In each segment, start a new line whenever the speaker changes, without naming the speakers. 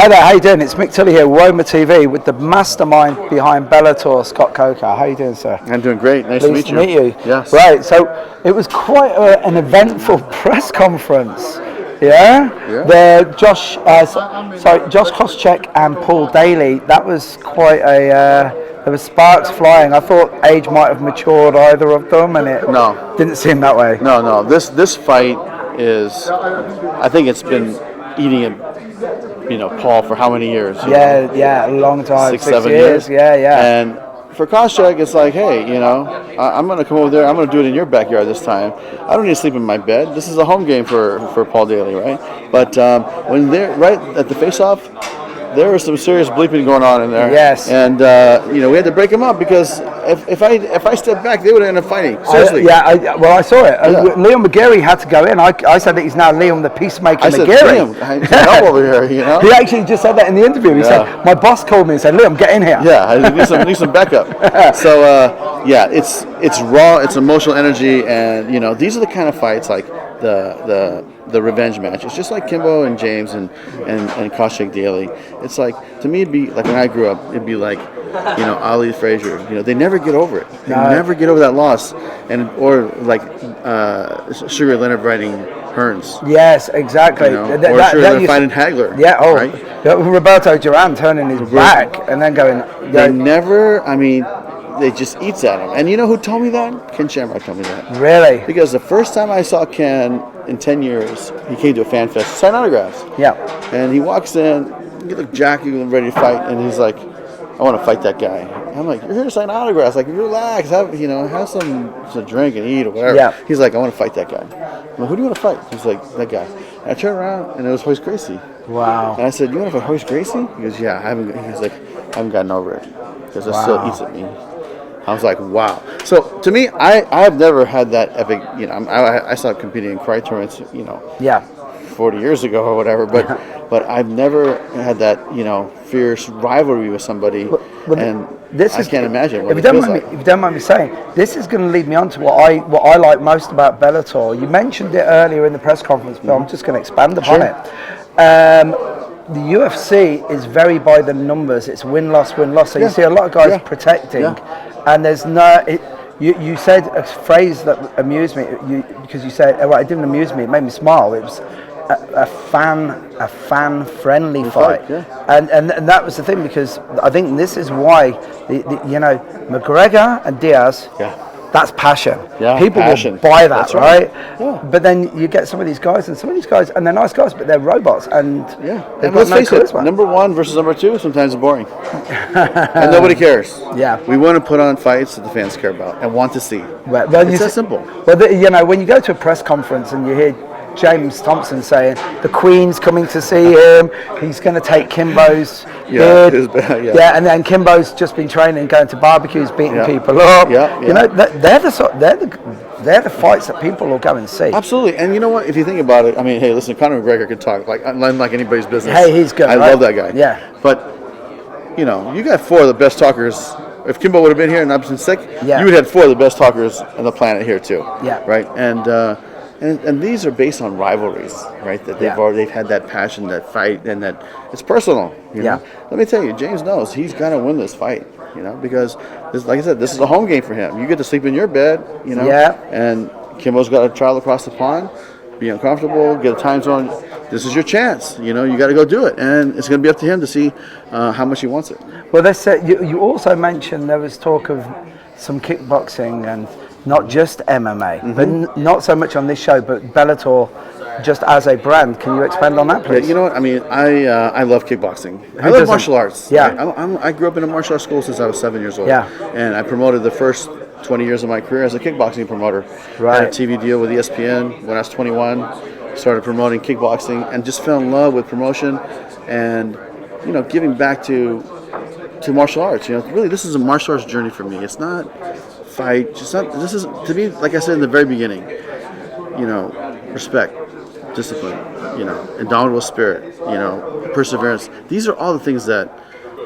Hi there, how you doing? It's Mick Tilley here, Roma TV, with the mastermind behind Bellator, Scott Coker. How you doing, sir?
I'm doing great. Nice
Pleased
to meet you. Yes.
Right, so it was quite an eventful press conference. Yeah. Josh Koscheck and Paul Daly. That was quite a. There was sparks flying. I thought age might have matured either of them, and it didn't seem that way.
No. This fight is. I think it's been eating at Paul for how many years?
Yeah, a long time.
6-7 years.
Yeah.
And for Koscheck, it's like, hey, I'm going to come over there. I'm going to do it in your backyard this time. I don't need to sleep in my bed. This is a home game for Paul Daly, right? But when they're right at the face-off, there was some serious bleeping going on in there.
Yes.
And we had to break them up because if I stepped back, they would have ended up fighting. Seriously.
I saw it. Liam McGarry had to go in. I said that he's now Liam the Peacemaker McGarry.
I said, help over here,
He actually just said that in the interview. He said, my boss called me and said, Liam, get in here.
Yeah, I need some backup. So it's raw, it's emotional energy, and these are the kind of fights like the revenge match. It's just like Kimbo and James and Koscheck Daly. It's like, to me, it'd be like when I grew up, it'd be like, Ali Frazier. They never get over it. They never get over that loss. Or like Sugar Leonard fighting Hearns.
Yes, exactly.
Or Sugar Leonard fighting Hagler.
Yeah,
right?
Roberto Duran turning his back and then going.
They never, they just eats at him. And you know who told me that? Ken Shamrock told me that.
Really?
Because the first time I saw Ken in 10 years, he came to a fan fest to sign autographs.
Yeah.
And he walks in, he looked jacky and ready to fight, and he's like, I want to fight that guy. I'm like, you're here to sign autographs. Like, relax, have some drink and eat or whatever. Yeah. He's like, I want to fight that guy. I'm like, who do you want to fight? He's like, that guy. And I turned around, and it was Hoist Gracie.
Wow.
And I said, you want to fight Hoist Gracie? He goes, yeah, I haven't gotten over it. Because it still eats at me. I was like, wow. So to me, I have never had that epic. I stopped competing in Cry tournaments. 40 years ago or whatever. But I've never had that fierce rivalry with somebody. And I can't imagine what it feels like.
If you don't mind me saying, this is going to lead me on to what I like most about Bellator. You mentioned it earlier in the press conference, but I'm just going to expand upon it. The UFC is very by the numbers. It's win-loss. So you see a lot of guys protecting, and there's no. You said a phrase that amused me because you said, it didn't amuse me. It made me smile. It was a fan-friendly fight, and that was the thing, because I think this is why McGregor and Diaz. That's passion. People will buy that, that's right? Yeah. But then you get some of these guys, and they're nice guys, but they're robots, and
and let's face it, number one versus number two sometimes is boring, and nobody cares. Yeah, we want to put on fights that the fans care about and want to see. Well, it's that simple.
Well, when you go to a press conference and you hear James Thompson saying the Queen's coming to see him, he's going to take Kimbo's beard. And then Kimbo's just been training, going to barbecues, beating people up. They're the fights that people will go and see.
Absolutely. And you know what? If you think about it, hey, listen, Conor McGregor can talk like anybody's business.
Hey, he's good.
I love that guy. Yeah. But you got four of the best talkers. If Kimbo would have been here and I've been sick, you would have had four of the best talkers on the planet here too. Yeah. Right. And these are based on rivalries, right? That they've had that passion, that fight, and that it's personal. You know? Let me tell you, James knows he's gonna win this fight. Because this, like I said, this is a home game for him. You get to sleep in your bed. And Kimbo's got to travel across the pond, be uncomfortable, get a time zone. This is your chance. You got to go do it, and it's going to be up to him to see how much he wants it.
Well, they said you also mentioned there was talk of some kickboxing and not just MMA, but not so much on this show, but Bellator just as a brand. Can you expand on that, please?
Yeah, you know what? I love kickboxing. I love martial arts. Yeah. I grew up in a martial arts school since I was 7 years old. Yeah. And I promoted the first 20 years of my career as a kickboxing promoter. Right. I had a TV deal with ESPN when I was 21. Started promoting kickboxing and just fell in love with promotion and, giving back to martial arts. Really, this is a martial arts journey for me. It's not fight. This is, to me, like I said in the very beginning, respect, discipline, indomitable spirit, perseverance. These are all the things that,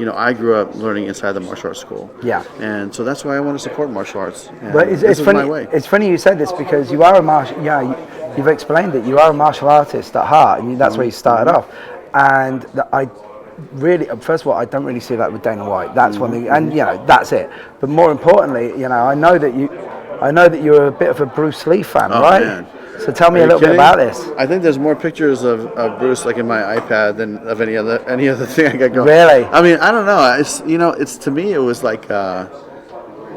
I grew up learning inside the martial arts school. Yeah. And so that's why I want to support martial arts.
But it's funny. My way. It's funny you said this because you are a martial. You've explained it. You are a martial artist at heart. That's where you started off. And really, first of all, I don't really see that with Dana White. That's one thing, and that's it. But more importantly, I know that you're a bit of a Bruce Lee fan, right? Man. So tell me a little bit about this.
I think there's more pictures of Bruce like in my iPad than of any other thing I got going.
Really?
I mean, I don't know. It's to me it was like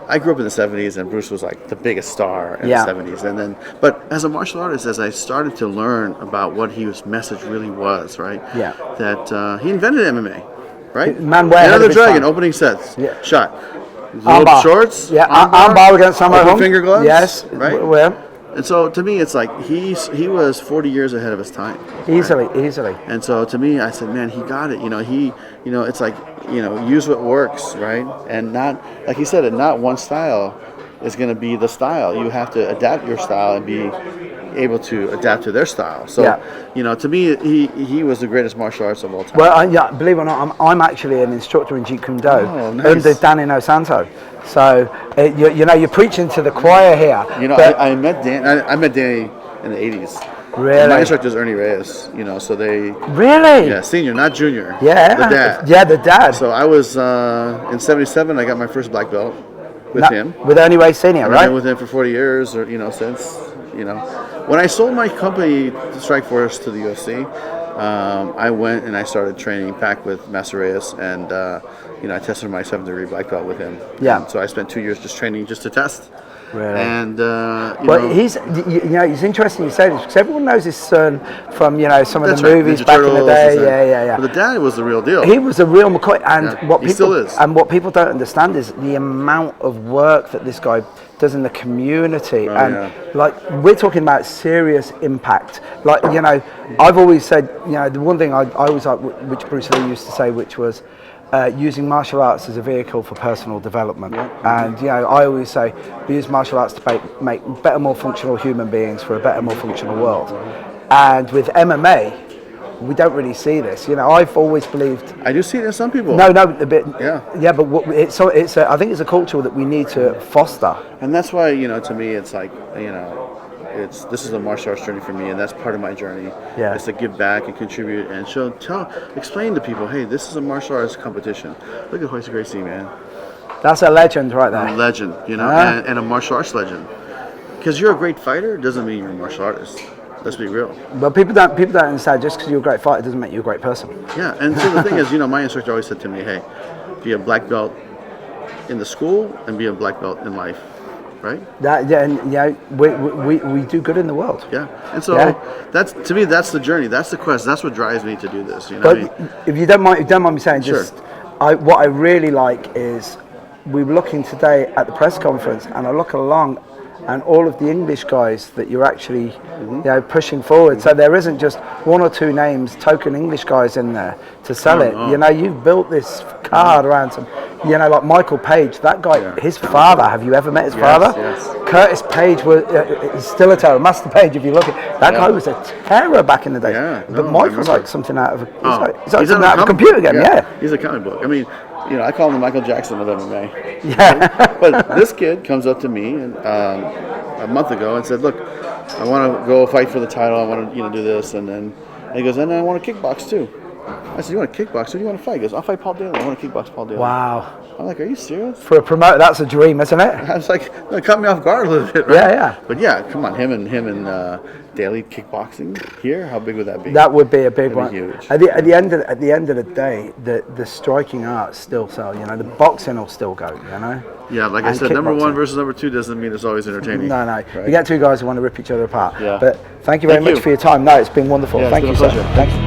I grew up in the 70s and Bruce was like the biggest star in the 70s, but as a martial artist, as I started to learn about what his message really was, right?
Yeah.
That he invented MMA, right?
Man, way
Another Dragon opening sets. Yeah. Shot.
Armbar.
Shorts.
Yeah. Armbar against someone.
Finger gloves.
Yes.
Right.
Well.
And so to me, it's like he was 40 years ahead of his time.
Easily.
And so to me, I said, man, he got it. It's like, use what works, right? And not, like he said, not one style is going to be the style. You have to adapt your style and be able to adapt to their style. So, to me, he was the greatest martial artist of all time.
Well, believe it or not, I'm actually an instructor in Jeet Kune Do under Danny Santo. So, you're preaching to the choir here.
I met Danny in the 80s.
Really?
My instructor is Ernie Reyes, so they...
Really?
Yeah, senior, not junior.
Yeah.
The dad.
Yeah, the dad.
So I was, in 77, I got my first black belt with him.
With Ernie Reyes Senior, right?
I've been with him for 40 years, or, since, When I sold my company, Strikeforce, to the UFC, I went and I started training back with Master Reyes, and, I tested my 7th degree black belt with him.
Yeah.
And so I spent 2 years just training just to test.
Really?
And
it's interesting you say this because everyone knows his son from some of the movies back in the day. Yeah.
But the dad was the real deal.
He was the real McCoy, and
he still is.
And what people don't understand is the amount of work that this guy does in the community, like we're talking about serious impact. Like I've always said, the one thing I always like, which Bruce Lee used to say, which was. Using martial arts as a vehicle for personal development, and I always say we use martial arts to make better, more functional human beings for a better, more functional world. And with MMA, we don't really see this. I've always believed.
I do see it in some people.
No, a bit. Yeah, but I think it's a culture that we need to foster.
And that's why to me, it's like this is a martial arts journey for me, and that's part of my journey.
Yeah.
Is to give back and contribute and explain to people, hey, this is a martial arts competition. Look at Royce Gracie, man.
That's a legend right there.
A legend, and a martial arts legend. Because you're a great fighter doesn't mean you're a martial artist. Let's be real.
But people don't understand just because you're a great fighter doesn't make you a great person.
Yeah, and so the thing is, my instructor always said to me, hey, be a black belt in the school and be a black belt in life. Right. We do good in the world. Yeah, and so that's to me. That's the journey. That's the quest. That's what drives me to do this.
If you don't mind me saying, what I really like is we were looking today at the press conference, and I look along, and all of the English guys that you're actually pushing forward. So there isn't just one or two names, token English guys in there to sell it. You've built this card around some. Like Michael Page, that guy, his father. Have you ever met his father?
Yes.
Curtis Page was still a terror. Master Page, if you look at that guy, was a terror back in the day.
Yeah,
but Michael's like something out of something out of a computer game. Yeah.
He's a comic book. I mean, I call him the Michael Jackson of MMA.
Yeah.
But this kid comes up to me a month ago and said, "Look, I want to go fight for the title. I want to do this," and he goes, "And I want to kickbox too." I said, "You want to kickbox? Who do you want to fight?" He goes, "I'll fight Paul Daly. I want to kickbox Paul Daly."
Wow.
I'm like, "Are you serious?"
For a promoter, that's a dream, isn't it?
I was like, it cut me off guard a little bit, right?
Yeah.
But come on, him and Daly kickboxing here. How big would that be?
That would be a big one.
Huge.
At the end of the day, the striking arts still sell. The boxing will still go.
Yeah, like I said, number one versus number two doesn't mean it's always entertaining.
No.
Right?
You get two guys who want to rip each other apart.
Yeah.
But thank you very much for your time. No, it's been wonderful.
Yeah,
thank you,
sir.
Thank you.